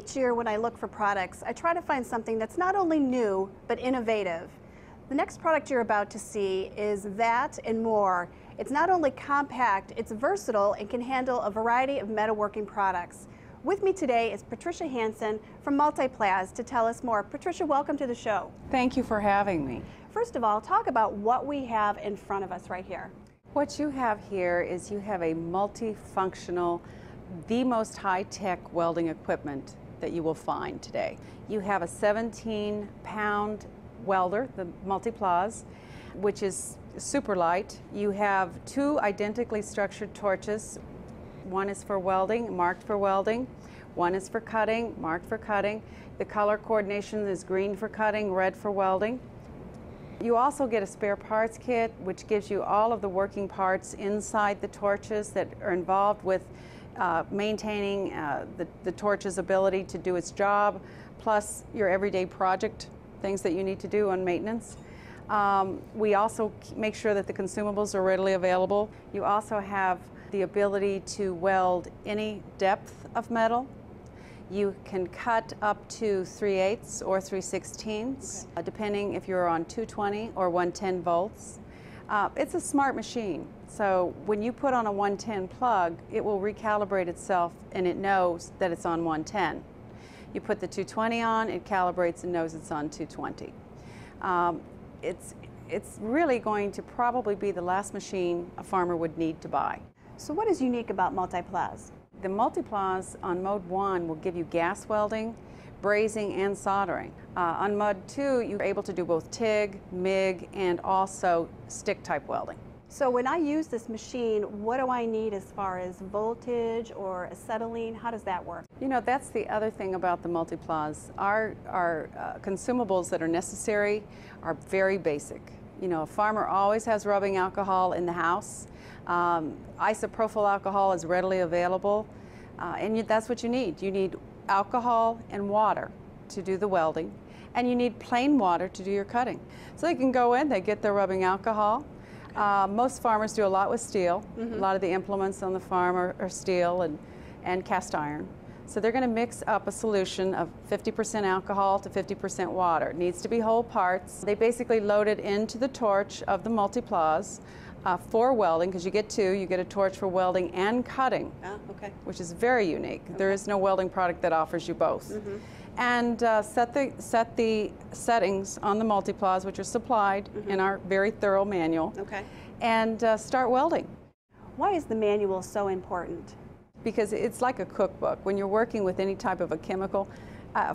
Each year when I look for products, I try to find something that's not only new, but innovative. The next product you're about to see is that and more. It's not only compact, it's versatile and can handle a variety of metalworking products. With me today is Patricia Hansen from Multiplaz to tell us more. Patricia, welcome to the show. Thank you for having me. First of all, talk about what we have in front of us right here. What you have here is you have a multifunctional, the most high-tech welding equipment that you will find today. You have a 17-pound welder, the Multiplaz, which is super light. You have two identically structured torches. One is for welding, marked for welding. One is for cutting, marked for cutting. The color coordination is green for cutting, red for welding. You also get a spare parts kit, which gives you all of the working parts inside the torches that are involved with maintaining the torch's ability to do its job, plus your everyday project things that you need to do on maintenance. We also make sure that the consumables are readily available. You also have the ability to weld any depth of metal. You can cut up to 3/8 or 3/16, depending if you're on 220 or 110 volts. It's a smart machine, so when you put on a 110 plug, it will recalibrate itself and it knows that it's on 110. You put the 220 on, it calibrates and knows it's on 220. It's really going to probably be the last machine a farmer would need to buy. So what is unique about Multiplaz? The Multiplaz on mode 1 will give you gas welding, brazing, and soldering. On mode 2, you're able to do both TIG, MIG, and also stick-type welding. So when I use this machine, what do I need as far as voltage or acetylene? How does that work? You know, that's the other thing about the Multiplaz. Our consumables that are necessary are very basic. You know, a farmer always has rubbing alcohol in the house. Isopropyl alcohol is readily available, and that's what you need. You need alcohol and water to do the welding, and you need plain water to do your cutting. So they can go in, they get their rubbing alcohol. Most farmers do a lot with steel. A lot of the implements on the farm are steel and cast iron. So they're going to mix up a solution of 50% alcohol to 50% water. It needs to be whole parts. They basically load it into the torch of the Multiplaz for welding, because you get two. You get a torch for welding and cutting, which is very unique. There is no welding product that offers you both. And set the settings on the Multiplaz, which are supplied in our very thorough manual, and start welding. Why is the manual so important? Because it's like a cookbook. When you're working with any type of a chemical,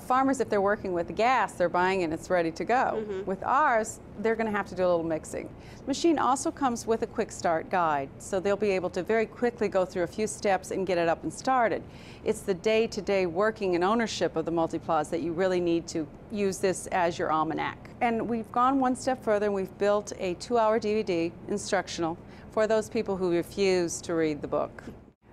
farmers, if they're working with gas, they're buying it and it's ready to go. With ours, they're going to have to do a little mixing. The machine also comes with a quick start guide, so they'll be able to very quickly go through a few steps and get it up and started. It's the day-to-day working and ownership of the Multiplaz that you really need to use this as your almanac. And we've gone one step further, and we've built a 2-hour DVD instructional for those people who refuse to read the book.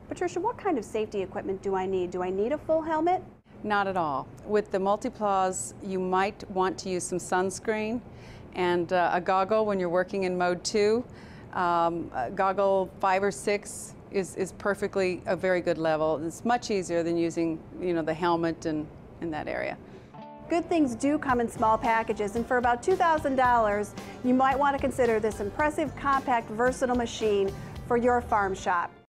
Patricia, what kind of safety equipment do I need? Do I need a full helmet? Not at all. With the Multiplaz, you might want to use some sunscreen and a goggle when you're working in mode 2. A goggle 5 or 6 is perfectly a very good level. It's much easier than using, you know, the helmet in that area. Good things do come in small packages, and for about $2,000, you might want to consider this impressive, compact, versatile machine for your farm shop.